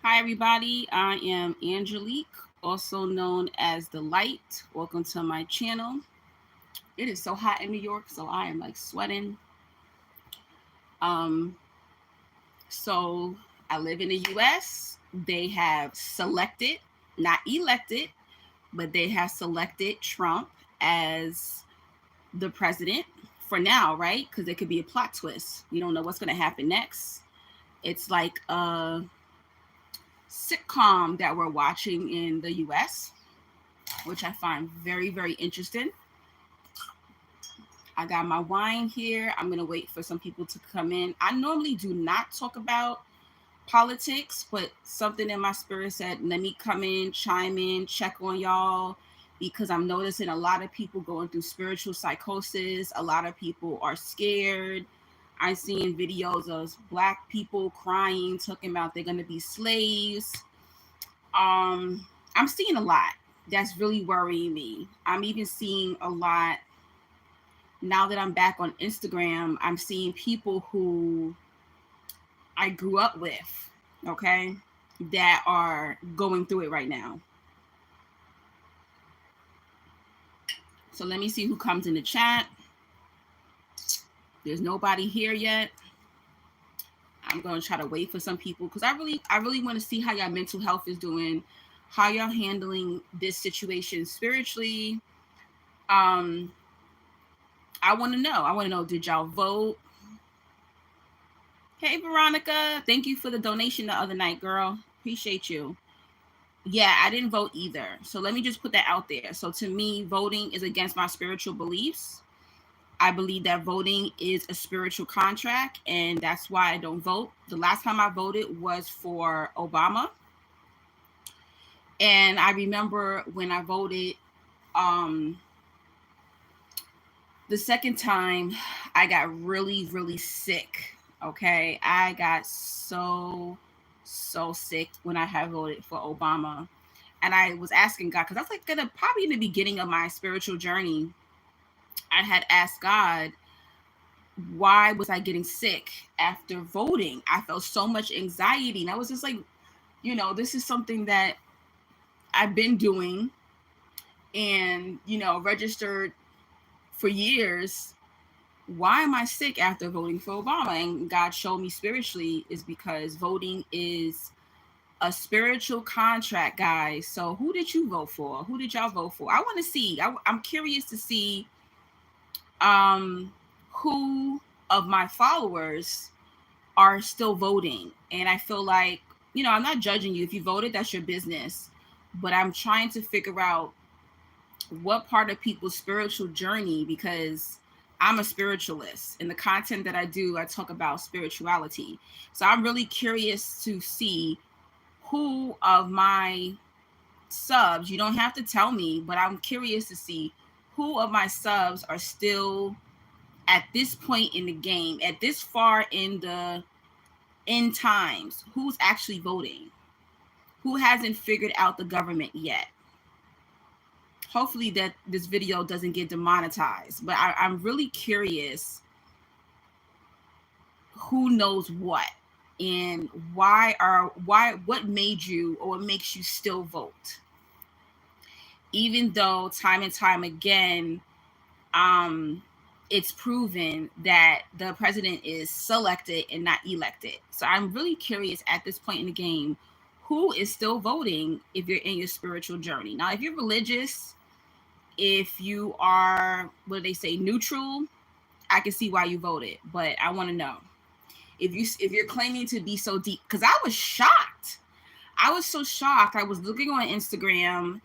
Hi, everybody. I am Angelique, also known as The Light. Welcome to my channel. It is so hot in New York, so I am like sweating. Um, so I live in the US. They have selected, not elected, but they have selected Trump as the president for now, right? Because it could be a plot twist. We don't know what's going to happen next. It's like a sitcom that we're watching in the US, which I find very, very interesting. I got my wine here. I'm going to wait for some people to come in. I normally do not talk about politics, but something in my spirit said, let me come in, chime in, check on y'all, because I'm noticing a lot of people going through spiritual psychosis. A lot of people are scared. I'm seeing videos of Black people crying, talking about they're going to be slaves. I'm seeing a lot that's really worrying me. I'm even seeing a lot now that I'm back on Instagram. I'm seeing people who I grew up with, okay, that are going through it right now. So let me see who comes in the chat. There's nobody here yet. I'm going to try to wait for some people because I really want to see how y'all mental health is doing, how y'all handling this situation spiritually. Um, I want to know. Did y'all vote? Hey, Veronica. Thank you for the donation the other night, girl. Appreciate you. Yeah, I didn't vote either. So let me just put that out there. So to me, voting is against my spiritual beliefs. I believe that voting is a spiritual contract, and that's why I don't vote. The last time I voted was for Obama. And I remember when I voted, um, the second time, I got really, really sick. Okay. I got so sick when I had voted for Obama. And I was asking God, because I was like, probably in the beginning of my spiritual journey, I had asked God, why was I getting sick after voting? I felt so much anxiety. And I was just like, this is something that I've been doing and, registered for years. Why am I sick after voting for Obama? And God showed me spiritually is because voting is a spiritual contract, guys. So who did you vote for? Who did y'all vote for? I want to see. I'm curious to see who of my followers are still voting. And I feel like, I'm not judging you. If you voted, that's your business. But I'm trying to figure out what part of people's spiritual journey, because I'm a spiritualist. In the content that I do, I talk about spirituality. So I'm really curious to see who of my subs, you don't have to tell me, but I'm curious to see who of my subs are still at this point in the game, at this far in the end times, who's actually voting, who hasn't figured out the government yet. Hopefully that this video doesn't get demonetized, but I'm really curious who knows what and what made you or what makes you still vote, even though time and time again it's proven that the president is selected and not elected. So I'm really curious at this point in the game, who is still voting if you're in your spiritual journey. Now, if you're religious, if you are, what do they say, neutral, I can see why you voted, but I want to know if you're claiming to be so deep, because I was shocked. I was so shocked. I was looking on Instagram.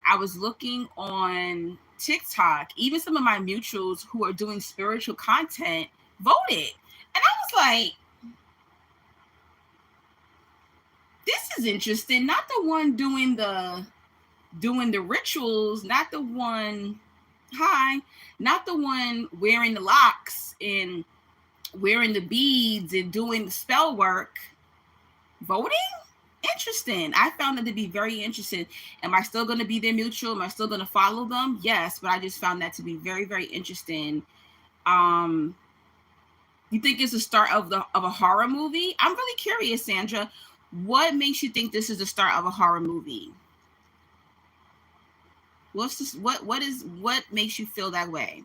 I was looking on TikTok. Even some of my mutuals who are doing spiritual content voted. And I was like, this is interesting. Not the one doing the rituals, not the one not the one wearing the locks and wearing the beads and doing the spell work. Voting? Interesting. I found it to be very interesting. Am I still going to be their mutual? Am I still going to follow them? Yes, but I just found that to be very, very interesting. You think it's the start of a horror movie? I'm really curious, Sandra. What makes you think this is the start of a horror movie? What's this? What makes you feel that way?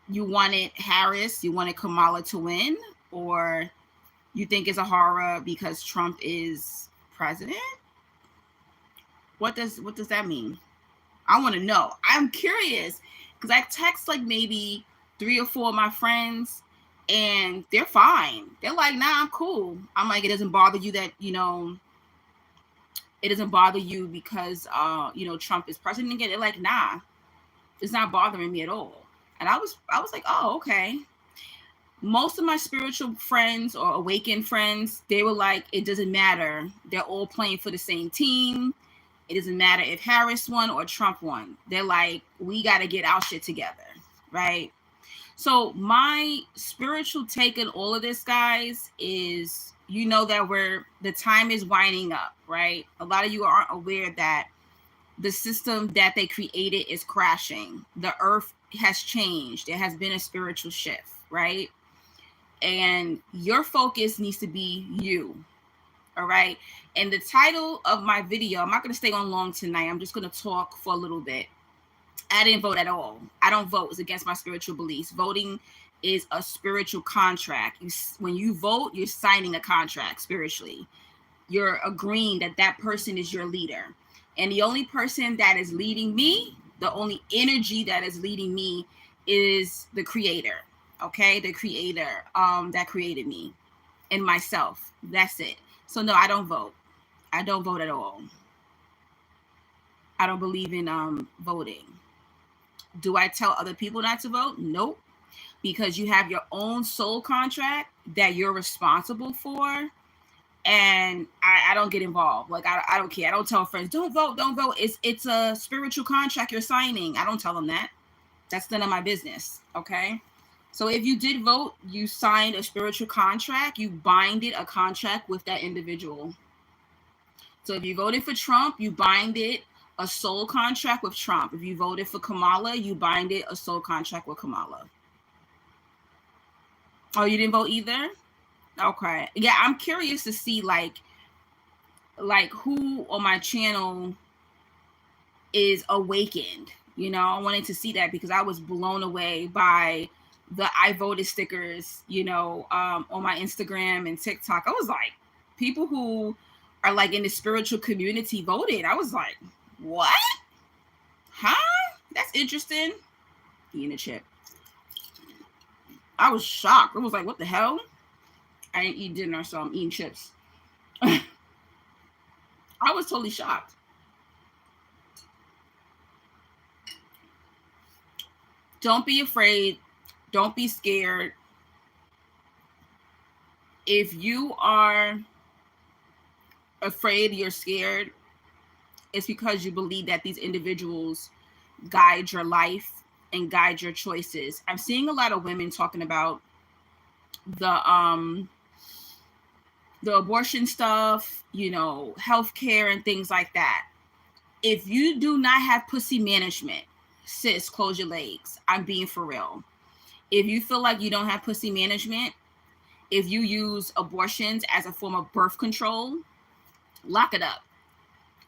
You wanted Harris, you wanted Kamala to win, or you think it's a horror because Trump is president? What does that mean? I want to know. I'm curious because I text like maybe 3 or 4 of my friends, and they're fine. They're like, "Nah, I'm cool." I'm like, "It doesn't bother you that it doesn't bother you because Trump is president again?" They're like, "Nah, it's not bothering me at all." And I was like, "Oh, okay." Most of my spiritual friends or awakened friends, they were like, "It doesn't matter. They're all playing for the same team. It doesn't matter if Harris won or Trump won." They're like, "We got to get our shit together," right? So my spiritual take on all of this, guys, is that the time is winding up, right? A lot of you aren't aware that the system that they created is crashing. The earth has changed. There has been a spiritual shift, right? And your focus needs to be you. All right. And the title of my video, I'm not going to stay on long tonight. I'm just going to talk for a little bit. I didn't vote at all. I don't vote. It's against my spiritual beliefs. Voting is a spiritual contract. When you vote, you're signing a contract spiritually. You're agreeing that that person is your leader. And the only person that is leading me, the only energy that is leading me is the creator. Okay? The creator that created me and myself. That's it. So no, I don't vote. I don't vote at all. I don't believe in voting. Do I tell other people not to vote? Nope. Because you have your own soul contract that you're responsible for. And I don't get involved. Like, I don't care. I don't tell friends, don't vote, don't vote. It's a spiritual contract you're signing. I don't tell them that. That's none of my business. Okay. So if you did vote, you signed a spiritual contract. You binded a contract with that individual. So if you voted for Trump, you binded a soul contract with Trump. If you voted for Kamala, you binded a soul contract with Kamala. Oh, you didn't vote either? Okay. Yeah, I'm curious to see like who on my channel is awakened. I wanted to see that because I was blown away by the I voted stickers, on my Instagram and TikTok. I was like, people who are like in the spiritual community voted. I was like, what? Huh? That's interesting. Eating a chip. I was shocked. I was like, what the hell? I didn't eat dinner, so I'm eating chips. I was totally shocked. Don't be afraid. Don't be scared. If you are afraid, you're scared, it's because you believe that these individuals guide your life and guide your choices. I'm seeing a lot of women talking about the abortion stuff, healthcare and things like that. If you do not have pussy management, sis, close your legs. I'm being for real. If you feel like you don't have pussy management, if you use abortions as a form of birth control, lock it up.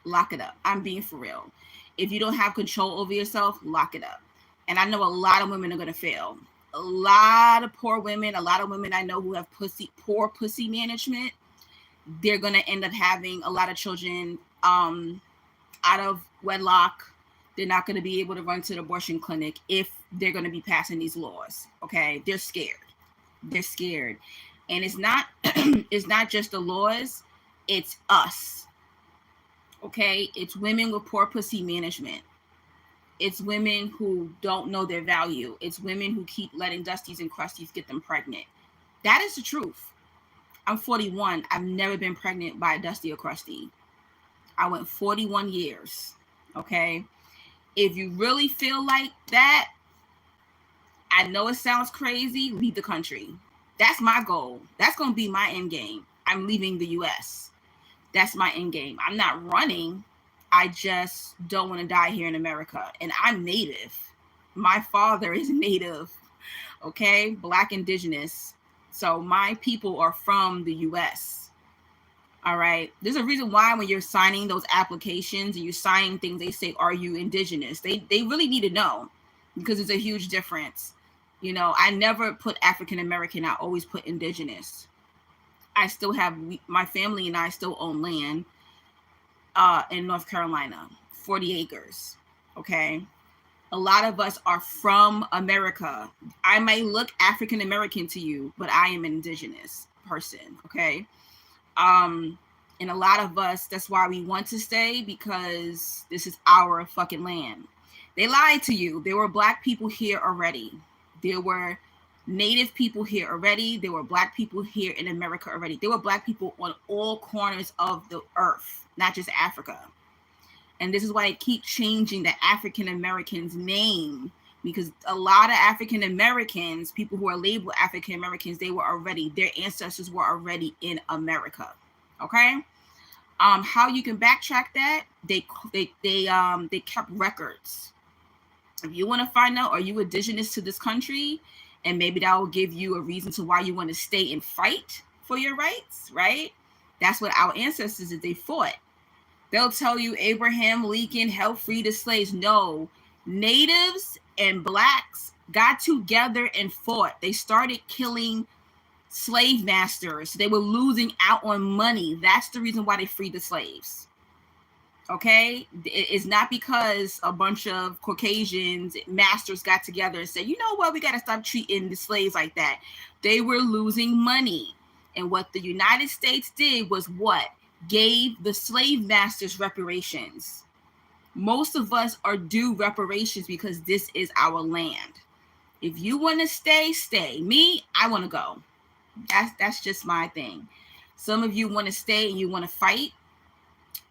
Lock it up. I'm being for real. If you don't have control over yourself, lock it up. And I know a lot of women are going to fail. A lot of poor women, a lot of women I know who have poor pussy management, they're going to end up having a lot of children out of wedlock. They're not going to be able to run to the abortion clinic if they're going to be passing these laws. Okay. They're scared. They're scared. And it's not, it's not just the laws. It's us. Okay. It's women with poor pussy management. It's women who don't know their value. It's women who keep letting Dusties and Crusties get them pregnant. That is the truth. I'm 41. I've never been pregnant by a Dusty or Crusty. I went 41 years. Okay. If you really feel like that, I know it sounds crazy, leave the country. That's my goal. That's going to be my end game. I'm leaving the US. That's my end game. I'm not running. I just don't want to die here in America. And I'm Native. My father is Native. Okay? Black Indigenous. So my people are from the US. All right. There's a reason why when you're signing those applications and you're signing things, they say, "Are you indigenous?" They really need to know, because it's a huge difference. You know, I never put African American. I always put indigenous. I still have my family and I still own land in North Carolina, 40 acres. Okay. A lot of us are from America. I may look African American to you, but I am an indigenous person. Okay. Um, and a lot of us, that's why we want to stay, because this is our fucking land. They lied to you. There were black people here already. There were native people here already. There were black people here in America already. There were black people on all corners of the earth, not just Africa. And this is why they keep changing the African Americans' name, because a lot of African Americans, people who are labeled African Americans, their ancestors were already in America. Okay. How you can backtrack that? They kept records. If you want to find out, are you indigenous to this country, and maybe that will give you a reason to why you want to stay and fight for your rights, right? That's what our ancestors did. They fought. They'll tell you Abraham Lincoln helped free the slaves. No, natives and blacks got together and fought. They started killing slave masters. They were losing out on money. That's the reason why they freed the slaves. Okay? It's not because a bunch of Caucasians masters got together and said, you know what, we got to stop treating the slaves like that. They were losing money. And what the United States did was what? Gave the slave masters reparations. Most of us are due reparations because this is our land. If you want to stay, stay. Me, I want to go. That's just my thing. Some of you want to stay and you want to fight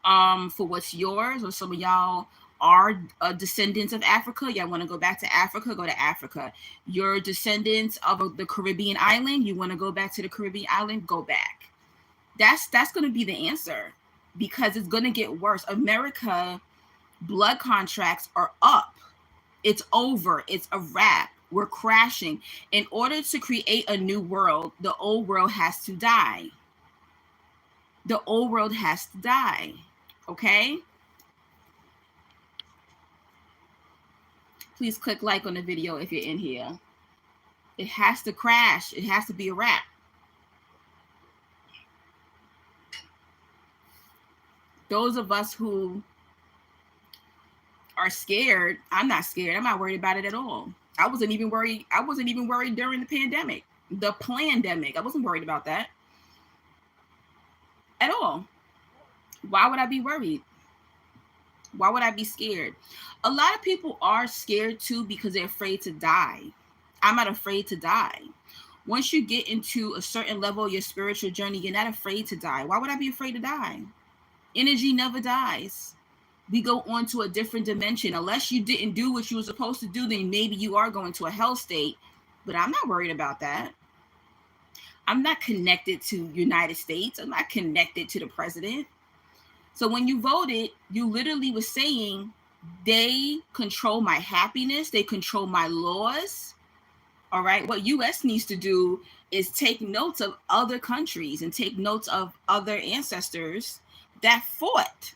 for what's yours, or some of y'all are descendants of Africa. Y'all want to go back to Africa, go to Africa. You're descendants of the Caribbean island. You want to go back to the Caribbean island, go back. That's going to be the answer, because it's going to get worse. America blood contracts are up. It's over. It's a wrap. We're crashing. In order to create a new world, the old world has to die. The old world has to die. Okay? Please click like on the video if you're in here. It has to crash. It has to be a wrap. Those of us who are scared, I'm not scared. I'm not worried about it at all. I wasn't even worried during the pandemic, the plandemic. I wasn't worried about that at all. Why would I be worried? Why would I be scared? A lot of people are scared too because they're afraid to die. I'm not afraid to die. Once you get into a certain level of your spiritual journey, you're not afraid to die. Why would I be afraid to die? Energy never dies. We go on to a different dimension. Unless you didn't do what you were supposed to do, then maybe you are going to a hell state. But I'm not worried about that. I'm not connected to United States. I'm not connected to the president. So when you voted, you literally was saying, they control my happiness. They control my laws. All right. What U.S. needs to do is take notes of other countries and take notes of other ancestors that fought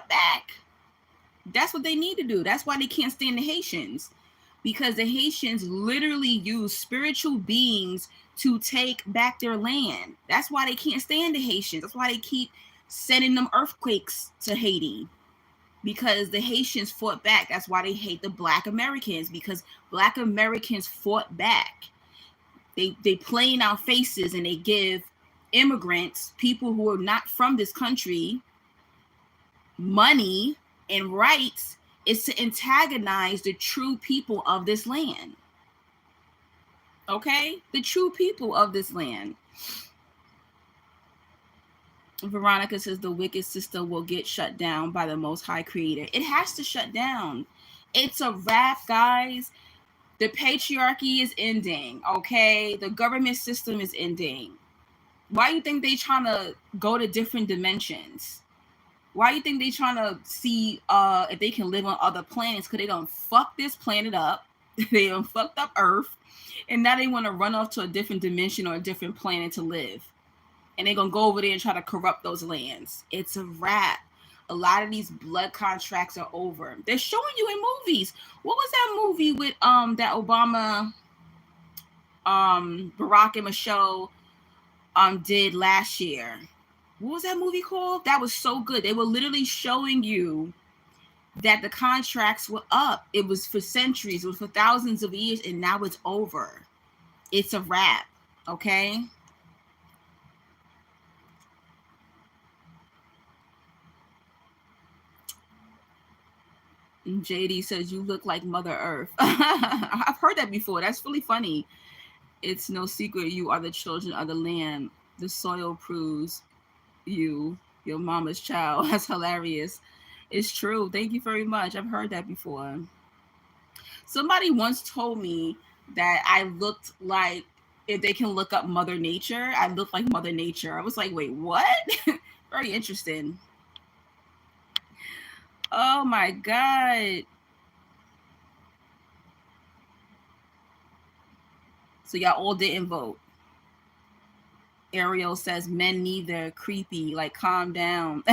back. That's what they need to do. That's why they can't stand the Haitians, because the Haitians literally use spiritual beings to take back their land. That's why they can't stand the Haitians. That's why they keep sending them earthquakes to Haiti, because the Haitians fought back. That's why they hate the Black Americans, because Black Americans fought back. They play in our faces, and they give immigrants, people who are not from this country, money and rights is to antagonize the true people of this land. Okay? The true people of this land. Veronica says the wicked system will get shut down by the Most High Creator. It has to shut down. It's a wrap, guys. The patriarchy is ending, okay? The government system is ending. Why do you think they trying to go to different dimensions? Why do you think they trying to see if they can live on other planets? Because they don't fuck this planet up. They done fucked up Earth. And now they want to run off to a different dimension or a different planet to live. and they're gonna go over there and try to corrupt those lands. It's a wrap. A lot of these blood contracts are over. They're showing you in movies. What was that movie with that Obama, Barack and Michelle did last year? What was that movie called? That was so good. They were literally showing you that the contracts were up. It was for centuries, it was for thousands of years, and now it's over. It's a wrap. Okay. And JD says you look like Mother Earth. I've heard that before. That's really funny. It's no secret you are the children of the land. The soil proves you, your mama's child. That's hilarious. It's true. Thank you very much. I've heard that before. Somebody once told me that I looked like, if they can look up Mother Nature, I look like Mother Nature. I was like, wait, what? Very interesting. Oh my God. So y'all all didn't vote. Ariel says men neither. Creepy. Like, calm down.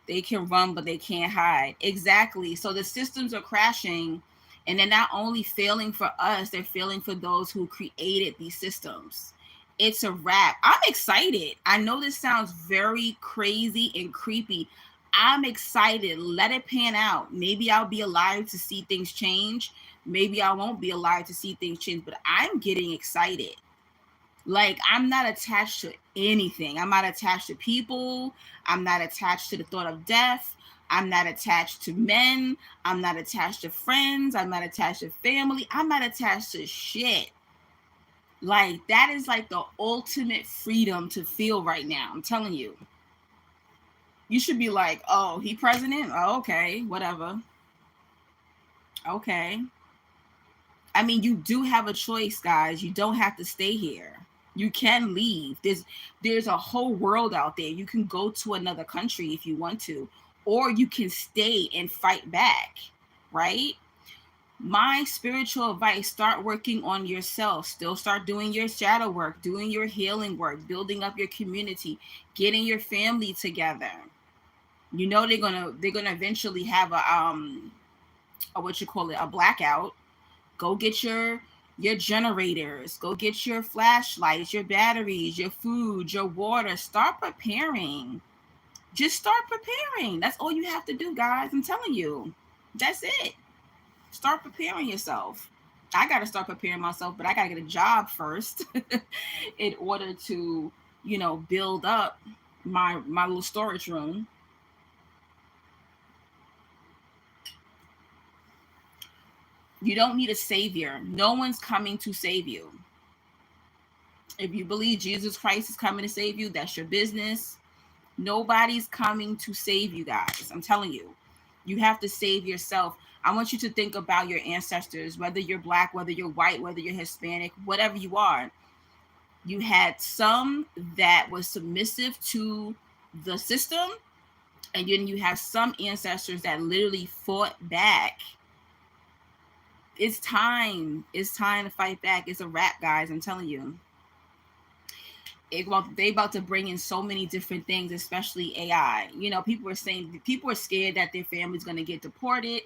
They can run, but they can't hide. Exactly. So the systems are crashing, and they're not only failing for us, they're failing for those who created these systems. It's a wrap. I'm excited. I know this sounds very crazy and creepy. I'm excited. Let it pan out. Maybe I'll be alive to see things change. Maybe I won't be alive to see things change, but I'm getting excited. Like, I'm not attached to anything. I'm not attached to people. I'm not attached to the thought of death. I'm not attached to men. I'm not attached to friends. I'm not attached to family. I'm not attached to shit. Like, that is like the ultimate freedom to feel right now. I'm telling you. You should be like, oh, he president? Oh, okay, whatever. Okay. I mean, you do have a choice, guys. You don't have to stay here. You can leave. There's a whole world out there. You can go to another country if you want to, or you can stay and fight back, right? My spiritual advice, start working on yourself. Still start doing your shadow work, doing your healing work, building up your community, getting your family together. You know they're gonna eventually have a what you call it, a blackout. Go get your generators, go get your flashlights, your batteries, your food, your water. Start preparing. Just start preparing. That's all you have to do, guys. I'm telling you. That's it. Start preparing yourself. I got to start preparing myself, but I got to get a job first in order to, build up my little storage room. You don't need a savior. No one's coming to save you. If you believe Jesus Christ is coming to save you, that's your business. Nobody's coming to save you, guys. I'm telling you. You have to save yourself. I want you to think about your ancestors, whether you're Black, whether you're white, whether you're Hispanic, whatever you are. You had some that was submissive to the system, and then you have some ancestors that literally fought back. It's time. It's time to fight back. It's a wrap, guys. I'm telling you. They about to bring in so many different things, especially AI. People are scared that their family's going to get deported.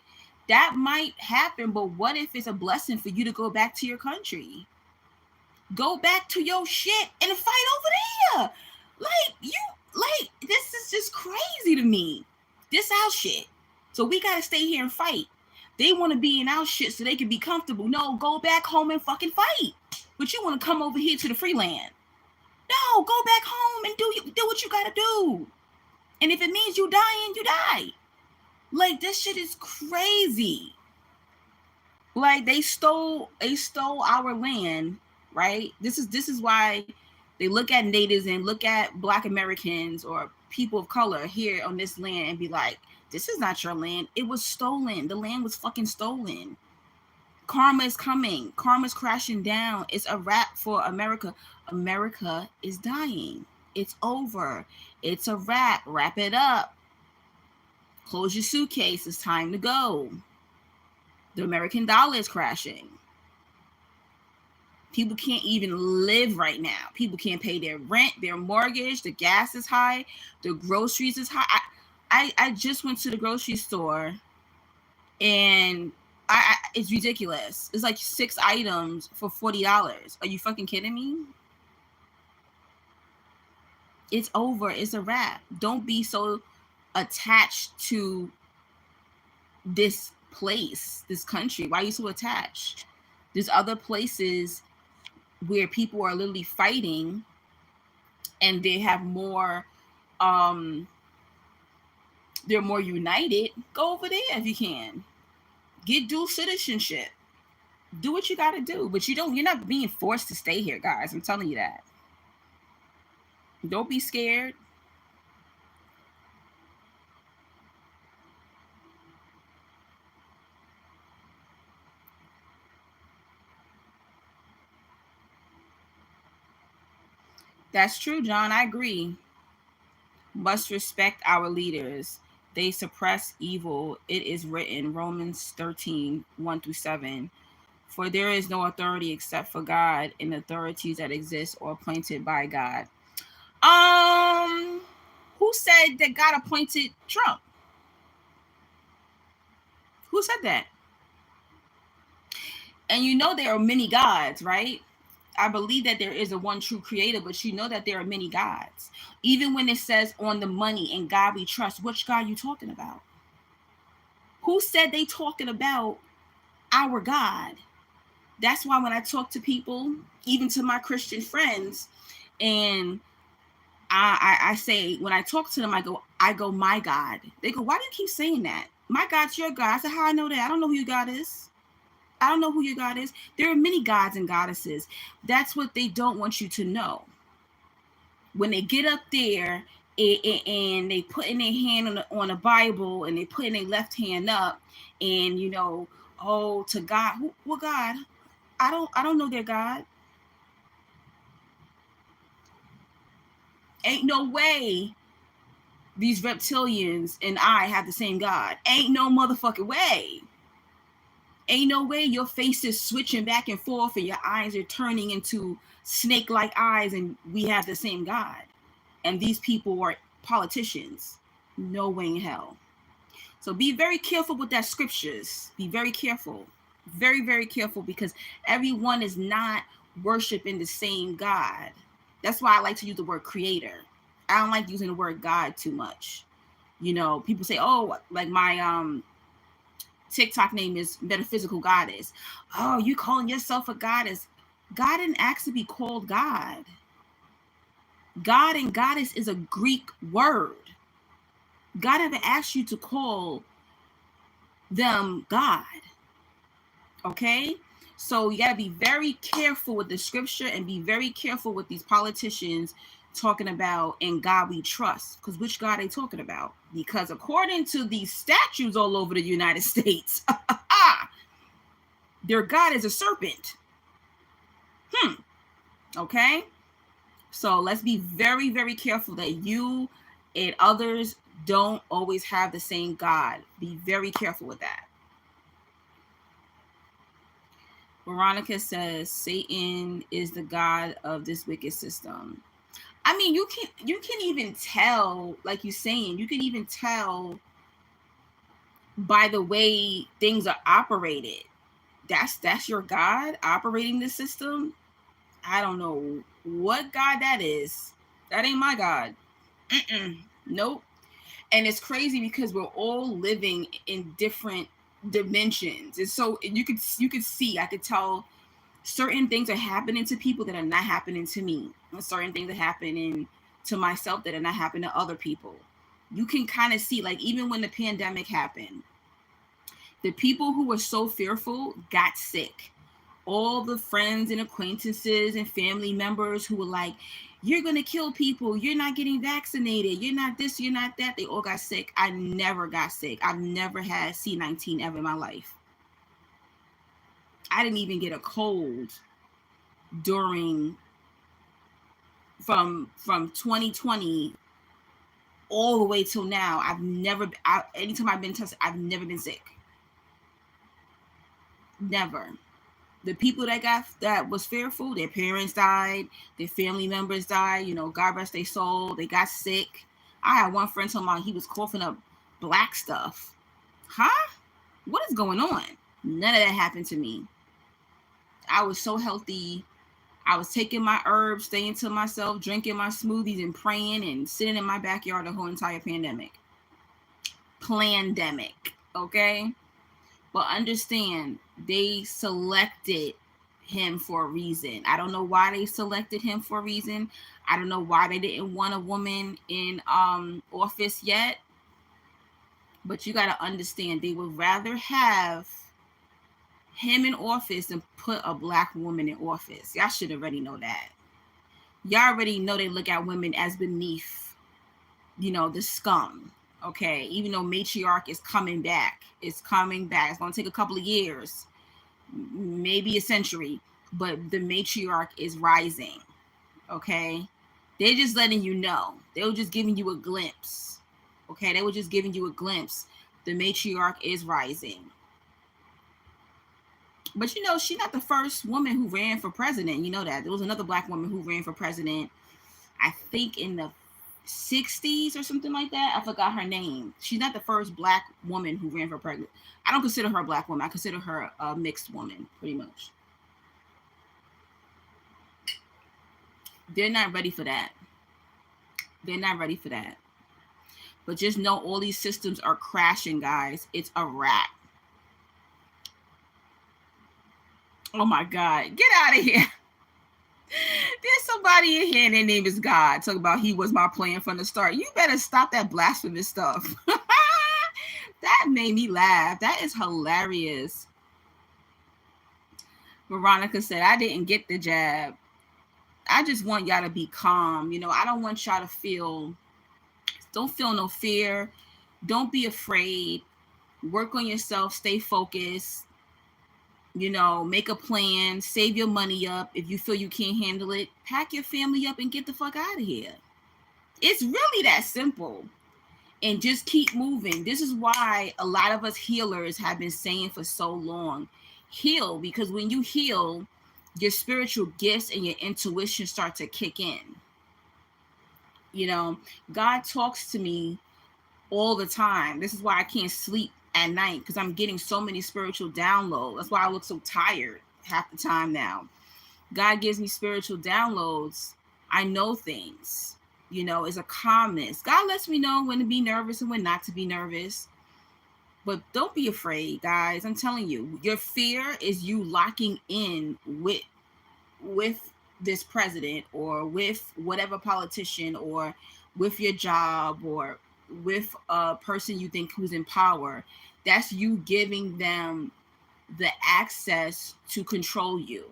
That might happen, but what if it's a blessing for you to go back to your country? Go back to your shit and fight over there. This is just crazy to me. This our shit. So we got to stay here and fight. They want to be in our shit so they can be comfortable. No, go back home and fucking fight. But you want to come over here to the free land. No, go back home and do what you got to do. And if it means you dying, you die. Like, this shit is crazy. Like, they stole our land, right? This is why they look at natives and look at Black Americans or people of color here on this land and be like, this is not your land. It was stolen. The land was fucking stolen. Karma is coming. Karma's crashing down. It's a wrap for America. America is dying. It's over. It's a wrap. Wrap it up. Close your suitcase. It's time to go. The American dollar is crashing. People can't even live right now. People can't pay their rent, their mortgage, the gas is high, the groceries is high. I just went to the grocery store and it's ridiculous. It's like 6 items for $40. Are you fucking kidding me? It's over. It's a wrap. Don't be so attached to this place, this country. Why are you so attached? There's other places where people are literally fighting and they have more they're more united. Go over there if you can. Get dual citizenship. Do what you got to do, but you're not being forced to stay here, guys. I'm telling you that. Don't be scared. That's true, John. I agree. Must respect our leaders. They suppress evil. It is written, Romans 13, 1 through 7. For there is no authority except for God, and authorities that exist are appointed by God. Who said that God appointed Trump? Who said that? And you know there are many gods, right? I believe that there is a one true creator, but you know that there are many gods. Even when it says on the money and God we trust, which God are you talking about? Who said they talking about our God? That's why when I talk to people, even to my Christian friends, and I say, when I talk to them, I go, my God. They go, why do you keep saying that? My God's your God. I said, how I know that? I don't know who your God is. I don't know who your God is. There are many gods and goddesses. That's what they don't want you to know. When they get up there and they put in their hand on a Bible and they put in their left hand up and, oh, to God. What God? I don't know their God. Ain't no way these reptilians and I have the same God. Ain't no motherfucking way. Ain't no way your face is switching back and forth and your eyes are turning into snake-like eyes and we have the same God. And these people are politicians. No way in hell. So be very careful with that scriptures. Be very careful. Very, very careful, because everyone is not worshiping the same God. That's why I like to use the word creator. I don't like using the word God too much. People say, oh, like my TikTok name is Metaphysical Goddess. Oh, you calling yourself a goddess? God didn't ask to be called God. God and goddess is a Greek word. God never asked you to call them God. Okay? So you gotta be very careful with the scripture and be very careful with these politicians talking about "in God we trust." Because which God are they talking about? Because according to these statues all over the United States, their God is a serpent. Okay? So let's be very, very careful that you and others don't always have the same God. Be very careful with that. Veronica says Satan is the god of this wicked system. I mean, you can even tell, like you're saying, you can even tell by the way things are operated. That's your God operating the system. I don't know what God that is. That ain't my God. Nope. And it's crazy because we're all living in different dimensions. And so you could see, I could tell certain things are happening to people that are not happening to me. And certain things are happening to myself that are not happening to other people. You can kind of see, like, even when the pandemic happened, the people who were so fearful got sick. All the friends and acquaintances and family members who were like, you're going to kill people, you're not getting vaccinated, you're not this, you're not that, they all got sick. I never got sick. I've never had C-19 ever in my life. I didn't even get a cold during from 2020 all the way till now. Anytime I've been tested, I've never been sick. Never. The people that was fearful, their parents died, their family members died, God rest their soul, they got sick. I had one friend talking about he was coughing up black stuff. Huh? What is going on? None of that happened to me. I was so healthy. I was taking my herbs, staying to myself, drinking my smoothies and praying and sitting in my backyard the whole entire pandemic. Plandemic, okay? But understand, they selected him for a reason. I don't know why they selected him for a reason. I don't know why they didn't want a woman in office yet. But you got to understand, they would rather have him in office than put a black woman in office. Y'all should already know that. Y'all already know they look at women as beneath, the scum. Okay, even though matriarch is coming back, it's coming back. It's going to take a couple of years, maybe a century, but the matriarch is rising. Okay, they're just letting you know. They were just giving you a glimpse. Okay, they were just giving you a glimpse. The matriarch is rising. But she's not the first woman who ran for president. You know that. There was another black woman who ran for president, I think in the 60s or something like that. I forgot her name. She's not the first black woman who ran for president. I don't consider her a black woman. I consider her a mixed woman, pretty much. They're not ready for that. They're not ready for that. But just know all these systems are crashing, guys. It's a wrap. Oh my God. Get out of here. There's somebody in here and their name is God. Talk about he was my plan from the start. You better stop that blasphemous stuff. That made me laugh. That is hilarious. Veronica said, I didn't get the jab. I just want y'all to be calm. I don't want y'all to don't feel no fear. Don't be afraid. Work on yourself. Stay focused. Make a plan, save your money up. If you feel you can't handle it, pack your family up and get the fuck out of here. It's really that simple. And just keep moving. This is why a lot of us healers have been saying for so long, heal, because when you heal, your spiritual gifts and your intuition start to kick in. God talks to me all the time. This is why I can't sleep at night, because I'm getting so many spiritual downloads. That's why I look so tired half the time now. God gives me spiritual downloads. I know things, it's a calmness. God lets me know when to be nervous and when not to be nervous. But don't be afraid, guys. I'm telling you, your fear is you locking in with this president or with whatever politician or with your job or with a person you think who's in power. That's you giving them the access to control you.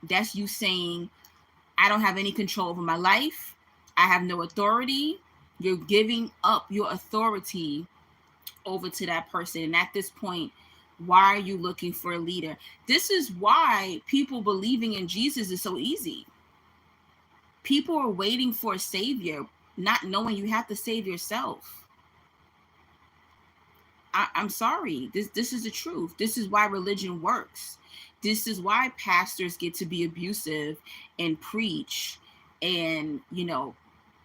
That's you saying, I don't have any control over my life. I have no authority. You're giving up your authority over to that person. And at this point, why are you looking for a leader? This is why people believing in Jesus is so easy. People are waiting for a savior, not knowing you have to save yourself. I'm sorry. This is the truth. This is why religion works. This is why pastors get to be abusive and preach and,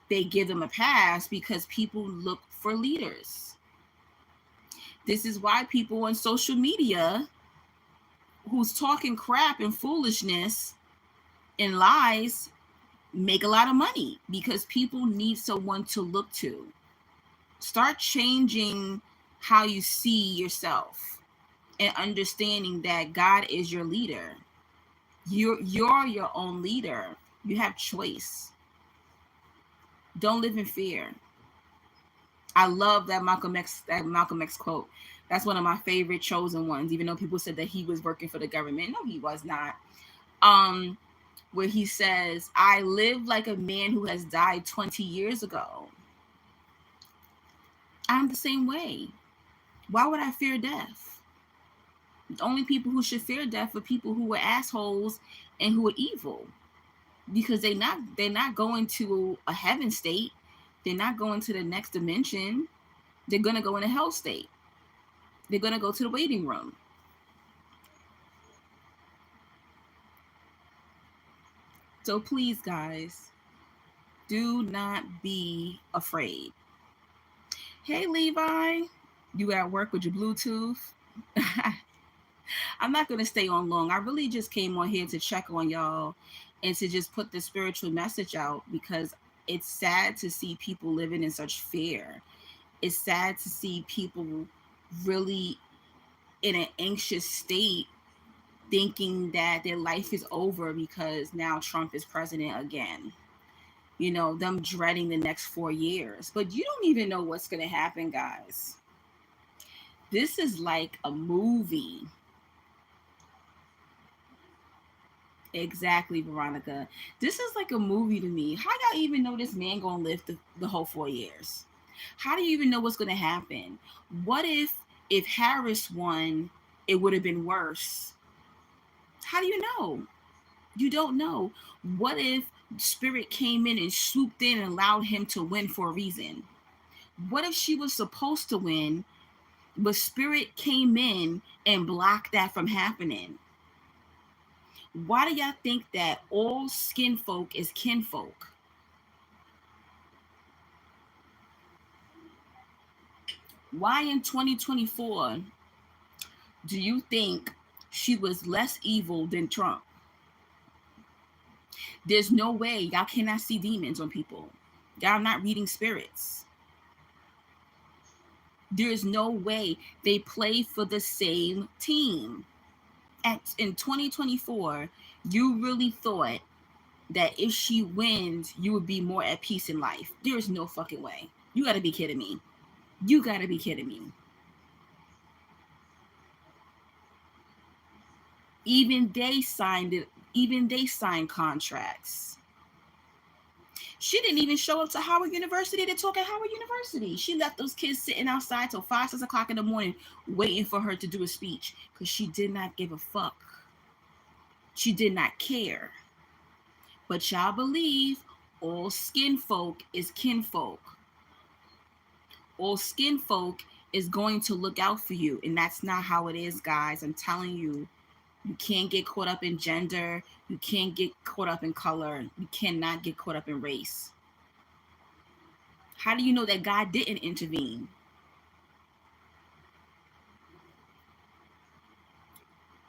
they give them a pass, because people look for leaders. This is why people on social media who's talking crap and foolishness and lies make a lot of money, because people need someone to look to. Start changing how you see yourself and understanding that God is your leader. You're your own leader. You have choice. Don't live in fear. I love that Malcolm X quote. That's one of my favorite chosen ones, even though people said that he was working for the government. No, he was not. Where he says, I live like a man who has died 20 years ago. I'm the same way. Why would I fear death? The only people who should fear death are people who are assholes and who are evil, because they're not going to a heaven state. They're not going to the next dimension. They're going to go in a hell state. They're going to go to the waiting room. So please, guys, do not be afraid. Hey, Levi, you at work with your Bluetooth? I'm not going to stay on long. I really just came on here to check on y'all and to just put the spiritual message out, because it's sad to see people living in such fear. It's sad to see people really in an anxious state, thinking that their life is over because now Trump is president again. Them dreading the next 4 years. But you don't even know what's going to happen, guys. This is like a movie. Exactly, Veronica. This is like a movie to me. How y'all even know this man gonna live the whole 4 years? How do you even know what's gonna happen? What if Harris won, it would have been worse? How do you know? You don't know. What if Spirit came in and swooped in and allowed him to win for a reason? What if she was supposed to win, but Spirit came in and blocked that from happening? Why do y'all think that all skin folk is kinfolk? Why in 2024 do you think she was less evil than Trump? There's no way. Y'all cannot see demons on people. Y'all not reading spirits. There's no way. They play for the same team. In 2024, you really thought that if she wins, you would be more at peace in life. There is no fucking way. You gotta be kidding me. You gotta be kidding me. Even they signed it. Even they signed contracts. She didn't even show up to Howard University to talk at Howard University. She left those kids sitting outside till 5, 6 o'clock in the morning waiting for her to do a speech because she did not give a fuck. She did not care. But y'all believe all skin folk is kinfolk. All skin folk is going to look out for you. And that's not how it is, guys. I'm telling you. You can't get caught up in gender. You can't get caught up in color. You cannot get caught up in race. How do you know that God didn't intervene?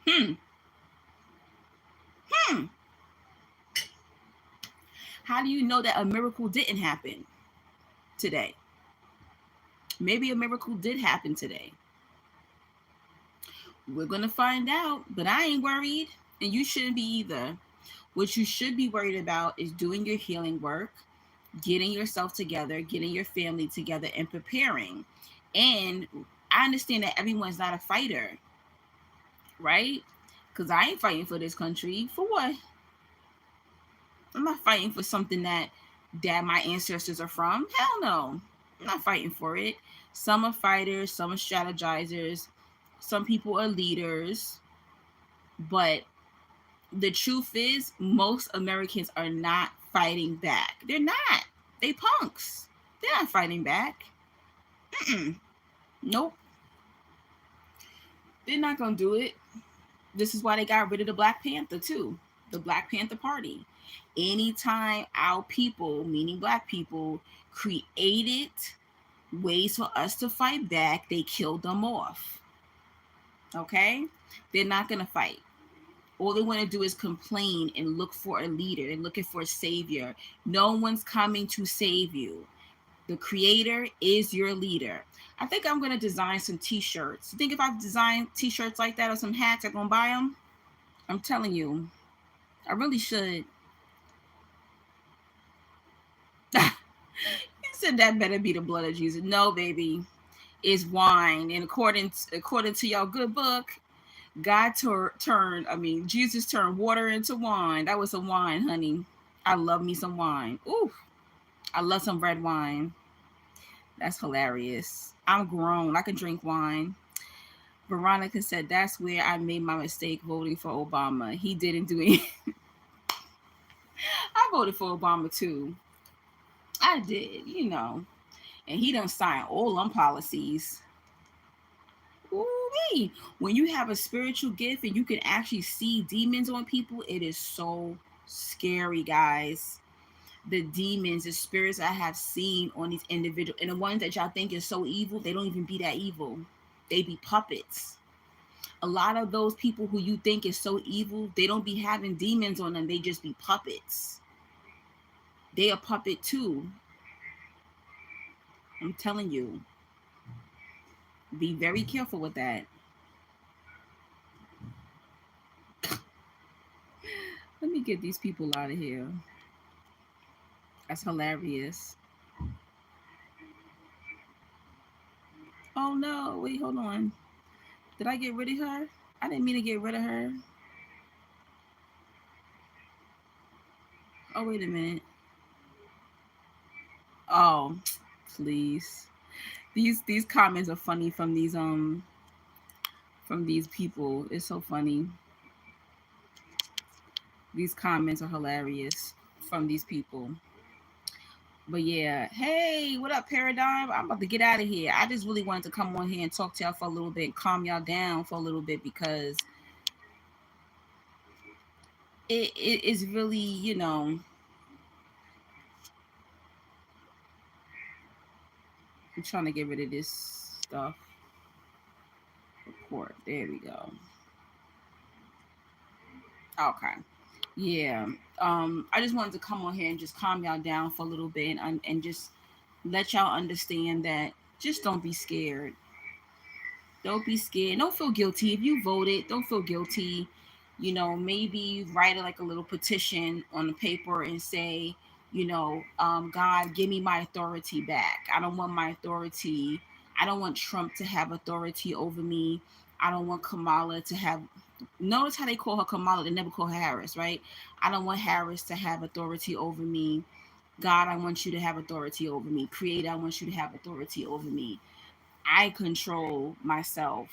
Hmm. How do you know that a miracle didn't happen today? Maybe a miracle did happen today. We're going to find out, but I ain't worried, and you shouldn't be either. What you should be worried about is doing your healing work, getting yourself together, getting your family together, and preparing. And I understand that everyone's not a fighter, right? Because I ain't fighting for this country. For what? I'm not fighting for something that my ancestors are from. Hell no. I'm not fighting for it. Some are fighters, some are strategizers, some people are leaders. But the truth is, most Americans are not fighting back. They're not. They punks. They're not fighting back. Nope. They're not going to do it. This is why they got rid of the Black Panther, too. The Black Panther Party. Anytime our people, meaning Black people, created ways for us to fight back, they killed them off. Okay? They're not going to fight. All they want to do is complain and look for a leader. They're looking for a savior. No one's coming to save you. The creator is your leader. I think I'm going to design some t-shirts. You think if I design t-shirts like that or some hats, I'm going to buy them? I'm telling you, I really should. You said that better be the blood of Jesus. No, baby. It's wine. And according to your good book, Jesus turned water into wine. That was some wine, honey. I love me some wine. Ooh, I love some red wine. That's hilarious. I'm grown. I can drink wine. Veronica said that's where I made my mistake voting for Obama. He didn't do it. I voted for Obama too. I did, And he done signed all them policies. Ooh-wee. When you have a spiritual gift and you can actually see demons on people, it is so, scary, guys. The demons, the spirits I have seen on these individuals, and the ones that y'all think is so evil, they don't even be that evil. They be puppets. A lot of those people who you think is so evil, they don't be having demons on them. They just be puppets. They a puppet too. I'm telling you. Be very careful with that. Let me get these people out of here. That's hilarious. Oh no, wait, hold on. Did I get rid of her? I didn't mean to get rid of her. Oh, wait a minute. Oh, please. These comments are funny from these people. It's so funny. These comments are hilarious from these people. But yeah, hey, what up, Paradigm? I'm about to get out of here. I just really wanted to come on here and talk to y'all for a little bit, calm y'all down for a little bit, because it is really, I'm trying to get rid of this stuff. Report. There we go. Okay. Yeah. I just wanted to come on here and just calm y'all down for a little bit, and just let y'all understand that just don't be scared. Don't be scared. Don't feel guilty. If you voted, don't feel guilty. Maybe write like a little petition on the paper and say, God, give me my authority back. I don't want my authority. I don't want Trump to have authority over me. I don't want Kamala to have. Notice how they call her Kamala. They never call her Harris, right? I don't want Harris to have authority over me. God, I want you to have authority over me. Creator, I want you to have authority over me. I control myself.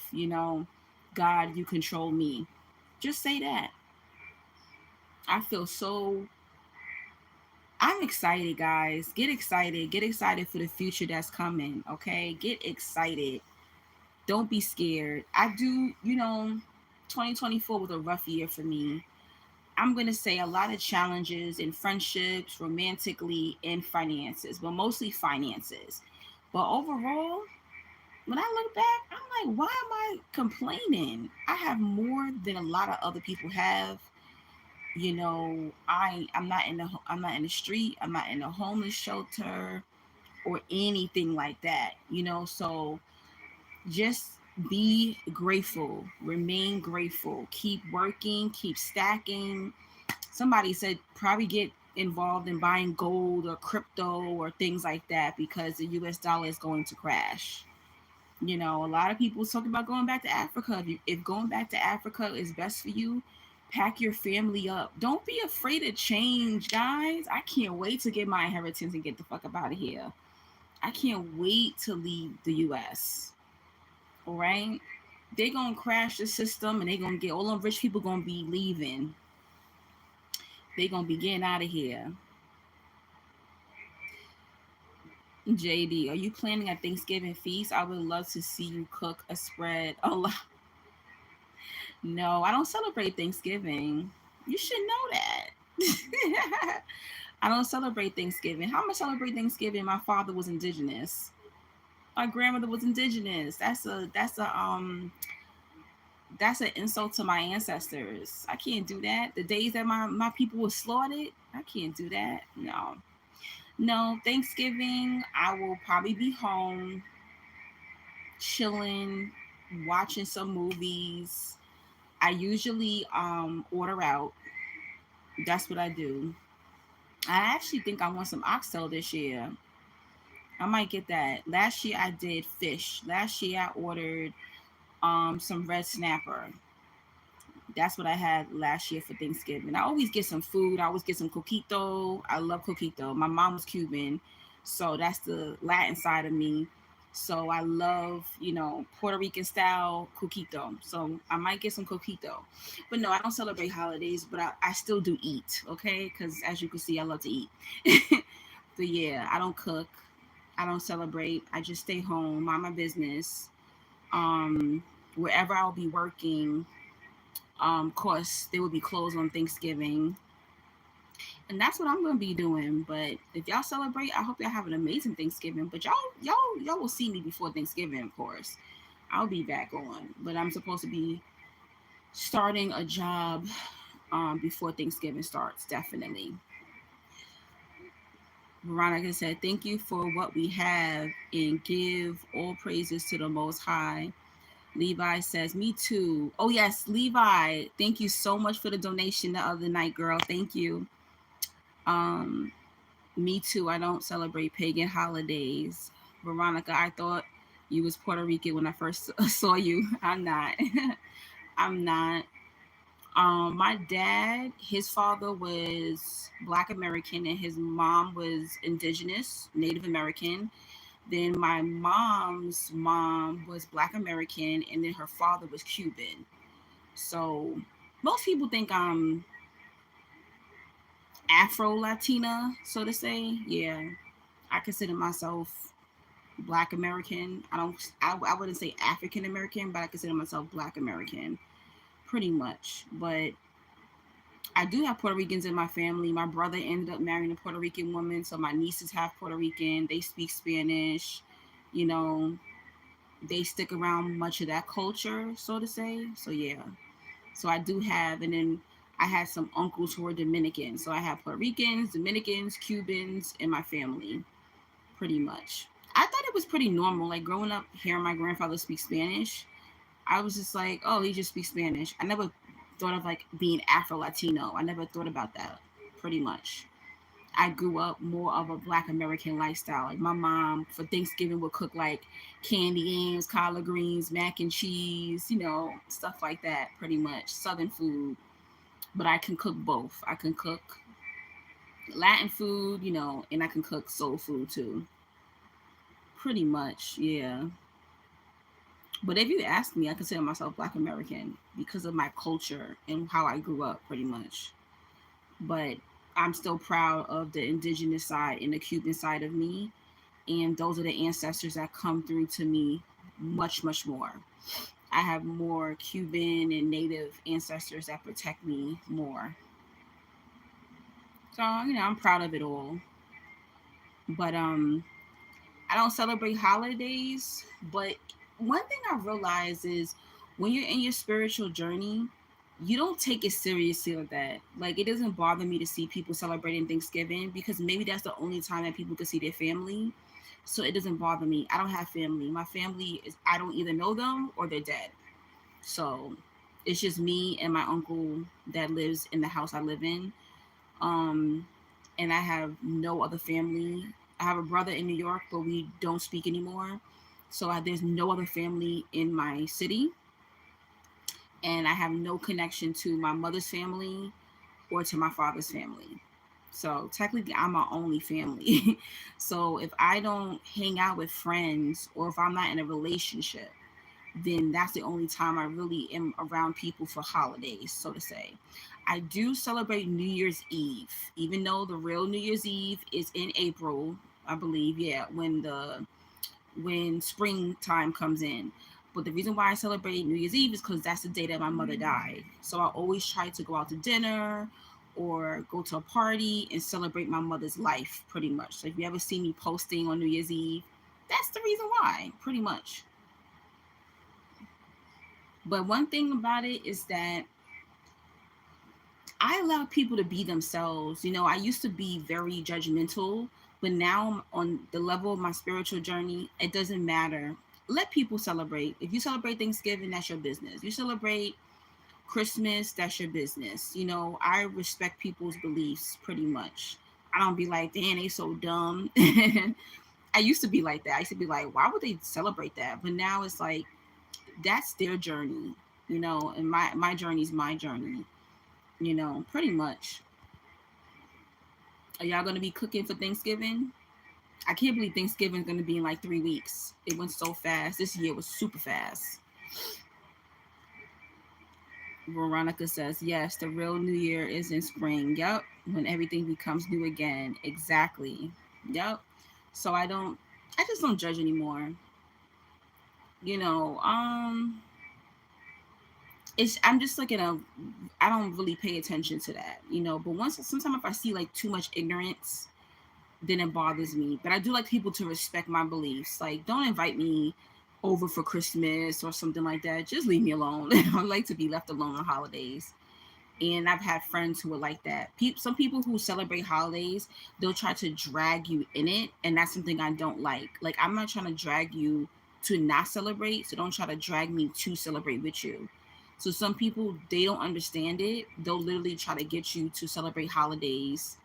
God, you control me. Just say that. I feel so. I'm excited, guys. Get excited. Get excited for the future that's coming, okay? Get excited. Don't be scared. I do, 2024 was a rough year for me. I'm going to say a lot of challenges in friendships, romantically, and finances, but mostly finances. But overall, when I look back, I'm like, why am I complaining? I have more than a lot of other people have. I'm not in the street. I'm not in a homeless shelter or anything like that. So just be grateful, remain grateful, keep working, keep stacking. Somebody said probably get involved in buying gold or crypto or things like that, because the US dollar is going to crash. A lot of people talk about going back to Africa. If going back to Africa is best for you, pack your family up. Don't be afraid of change, guys. I can't wait to get my inheritance and get the fuck up out of here. I can't wait to leave the US. All right? They're going to crash the system, and they're going to get all them rich people going to be leaving. They're going to be getting out of here. JD, are you planning a Thanksgiving feast? I would love to see you cook a spread. Oh, no, I don't celebrate Thanksgiving. You should know that. I don't celebrate Thanksgiving. How am I celebrate Thanksgiving? My father was indigenous. My grandmother was indigenous. That's an insult to my ancestors. I can't do that. The days that my people were slaughtered, I can't do that. No. No, Thanksgiving, I will probably be home, chilling, watching some movies. I usually order out. That's what I do. I actually think I want some oxtail this year. I might get that. Last year I did fish. Last year I ordered some red snapper. That's what I had last year for Thanksgiving. I always get some food. I always get some coquito. I love coquito. My mom was Cuban, so that's the Latin side of me. So I love, Puerto Rican style coquito. So I might get some coquito. But no, I don't celebrate holidays, but I still do eat, okay? Because as you can see, I love to eat. But yeah, I don't cook. I don't celebrate. I just stay home, mind my business. Wherever I'll be working, of course, they will be closed on Thanksgiving. And that's what I'm gonna be doing. But if y'all celebrate, I hope y'all have an amazing Thanksgiving. But y'all will see me before Thanksgiving, of course. I'll be back on. But I'm supposed to be starting a job before Thanksgiving starts, definitely. Veronica said, "Thank you for what we have and give all praises to the Most High." Levi says, "Me too." Oh, yes, Levi. Thank you so much for the donation the other night, girl. Thank you. Um, Me too. I don't celebrate pagan holidays. Veronica, I thought you was Puerto Rican when I first saw you. I'm not. I'm not. My dad, his father was Black American and his mom was indigenous, Native American. Then my mom's mom was Black American and then her father was Cuban. So most people think I'm Afro Latina, so to say. Yeah, I consider myself Black American. I wouldn't say African American, but I consider myself Black American pretty much. But I do have Puerto Ricans in my family. My brother ended up marrying a Puerto Rican woman, so my nieces have Puerto Rican. They speak Spanish. You know, they stick around much of that culture, so to say. So yeah. So I do have, and then I had some uncles who were Dominican. So I have Puerto Ricans, Dominicans, Cubans in my family, pretty much. I thought it was pretty normal. Like growing up, hearing my grandfather speak Spanish, I was just like, oh, he just speaks Spanish. I never thought of like being Afro Latino. I never thought about that, pretty much. I grew up more of a Black American lifestyle. Like my mom for Thanksgiving would cook like candy yams, collard greens, mac and cheese, stuff like that, pretty much. Southern food. But I can cook both. I can cook Latin food, and I can cook soul food too. Pretty much, yeah. But if you ask me, I consider myself Black American because of my culture and how I grew up, pretty much. But I'm still proud of the indigenous side and the Cuban side of me. And those are the ancestors that come through to me much, much more. I have more Cuban and native ancestors that protect me more. So, I'm proud of it all. But I don't celebrate holidays, but one thing I realize is when you're in your spiritual journey, you don't take it seriously like that. Like it doesn't bother me to see people celebrating Thanksgiving because maybe that's the only time that people can see their family. So it doesn't bother me. I don't have family. My family is I don't either know them or they're dead. So it's just me and my uncle that lives in the house I live in. Um and I have no other family. I have a brother in New York, but we don't speak anymore. So there's no other family in my city, and I have no connection to my mother's family or to my father's family. So technically, I'm my only family. So if I don't hang out with friends or if I'm not in a relationship, then that's the only time I really am around people for holidays, so to say. I do celebrate New Year's Eve, even though the real New Year's Eve is in April, I believe, yeah, when springtime comes in. But the reason why I celebrate New Year's Eve is because that's the day that my mother died. So I always try to go out to dinner or go to a party and celebrate my mother's life, pretty much. So if you ever see me posting on New Year's Eve, that's the reason why, pretty much. But one thing about it is that I allow people to be themselves. I used to be very judgmental, but now on the level of my spiritual journey, it doesn't matter. Let people celebrate. If you celebrate Thanksgiving, that's your business. You celebrate Christmas, that's your business. I respect people's beliefs pretty much. I don't be like, damn, they so dumb. I used to be like that. I used to be like, why would they celebrate that? But now it's like, that's their journey, and my journey is my journey, pretty much. Are y'all gonna be cooking for Thanksgiving? I can't believe Thanksgiving's gonna be in like 3 weeks. It went so fast. This year was super fast. Veronica says, yes, the real New Year is in spring. Yep. When everything becomes new again. Exactly. Yep. So I just don't judge anymore. You know, um, I'm just like in a, I don't really pay attention to that, you know. But once sometimes if I see like too much ignorance, then it bothers me. But I do like people to respect my beliefs. Like, don't invite me over for Christmas or something like that. Just leave me alone. I like to be left alone on holidays. And I've had friends who are like that. Some people who celebrate holidays, they'll try to drag you in it, and that's something I don't like. Like, I'm not trying to drag you to not celebrate, so don't try to drag me to celebrate with you. So some people, they don't understand it. They'll literally try to get you to celebrate holidays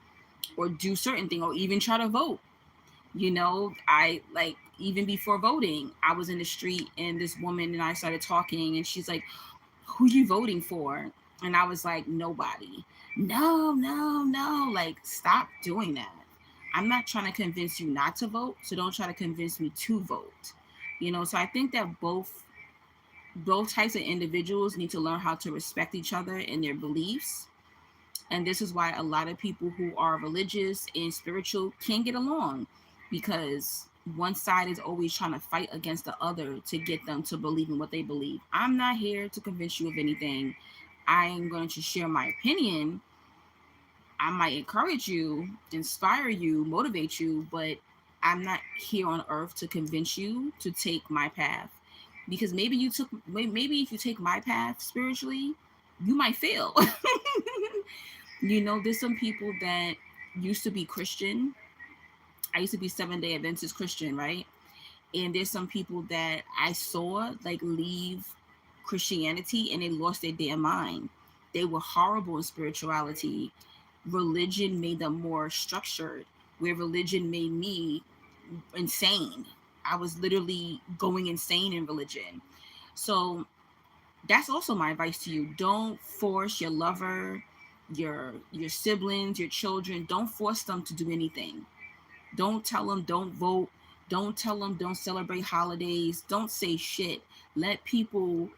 or do certain thing, or even try to vote. You know, I like, even before voting, I was in the street and this woman and I started talking, and she's like, who you voting for? And I was like, nobody. No, no, no. Like, stop doing that. I'm not trying to convince you not to vote, so don't try to convince me to vote. You know, so I think that both types of individuals need to learn how to respect each other and their beliefs. And this is why a lot of people who are religious and spiritual can't get along, because one side is always trying to fight against the other to get them to believe in what they believe. I'm not here to convince you of anything. I am going to share my opinion. I might encourage you, inspire you, motivate you, but I'm not here on earth to convince you to take my path. Because maybe if you take my path spiritually, you might fail. You know, there's some people that used to be Christian. I used to be 7 Day Adventist Christian, right? And there's some people that I saw like leave Christianity and they lost their damn mind. They were horrible in spirituality. Religion made them more structured, where religion made me insane. I was literally going insane in religion. So that's also my advice to you. Don't force your lover, your siblings, your children, don't force them to do anything. Don't tell them don't vote. Don't tell them don't celebrate holidays. Don't say shit. Let people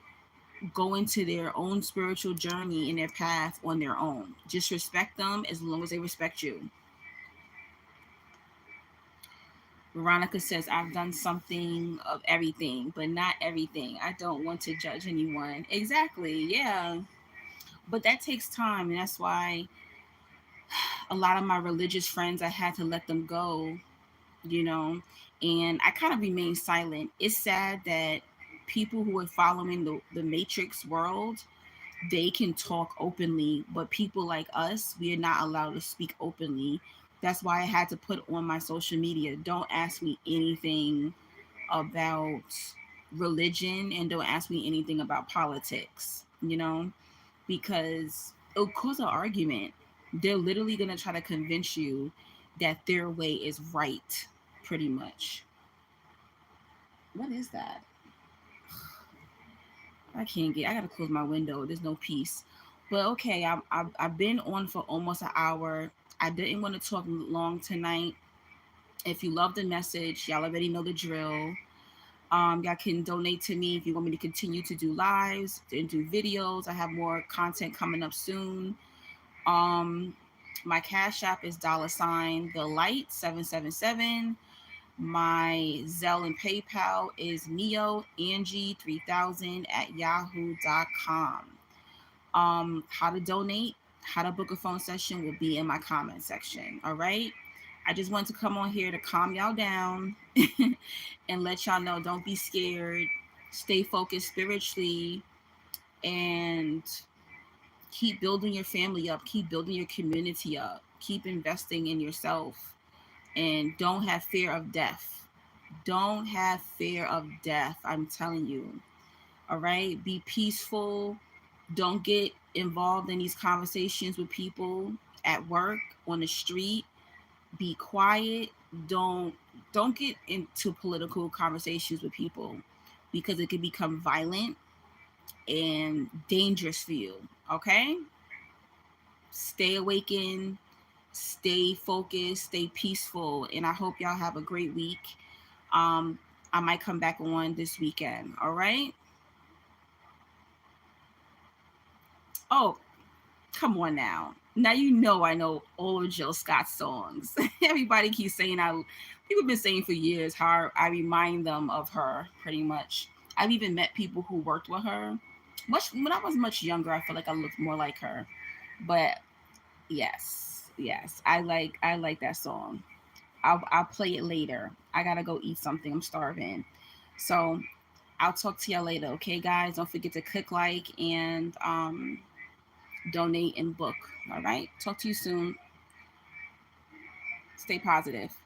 go into their own spiritual journey and their path on their own. Just respect them as long as they respect you. Veronica says, I've done something of everything, but not everything. I don't want to judge anyone. Exactly. Yeah. But that takes time. And that's why a lot of my religious friends, I had to let them go, you know, and I kind of remained silent. It's sad that people who are following the Matrix world, they can talk openly, but people like us, we are not allowed to speak openly. That's why I had to put on my social media, don't ask me anything about religion and don't ask me anything about politics, you know, because it'll cause an argument. They're literally going to try to convince you that their way is right, pretty much. What is that? I gotta close my window. There's no peace. But okay, I've been on for almost an hour. I didn't want to talk long tonight. If you love the message, y'all already know the drill. Y'all can donate to me if you want me to continue to do lives and do videos. I have more content coming up soon. Um, my Cash App is $the light 777. My Zelle and PayPal is Neo Angie 3000 at yahoo.com. How to donate, how to book a phone session will be in my comment section. All right. I just want to come on here to calm y'all down and let y'all know don't be scared. Stay focused spiritually and keep building your family up, keep building your community up, keep investing in yourself, and don't have fear of death. Don't have fear of death. I'm telling you. All right. Be peaceful. Don't get involved in these conversations with people at work, on the street. Be quiet. Don't don't get into political conversations with people because it can become violent and dangerous for you. Okay? Stay awakened, stay focused, stay peaceful, and I hope y'all have a great week. Um, I might come back on this weekend. All right. Oh, come on now. Now you know I know all of Jill Scott's songs. Everybody keeps saying people have been saying for years how I remind them of her pretty much. I've even met people who worked with her Much when I was much younger, I feel like I looked more like her. But yes, yes, I like that song. I'll play it later. I gotta go eat something. I'm starving. So I'll talk to y'all later. Okay, guys. Don't forget to click like and donate and book. All right. Talk to you soon. Stay positive.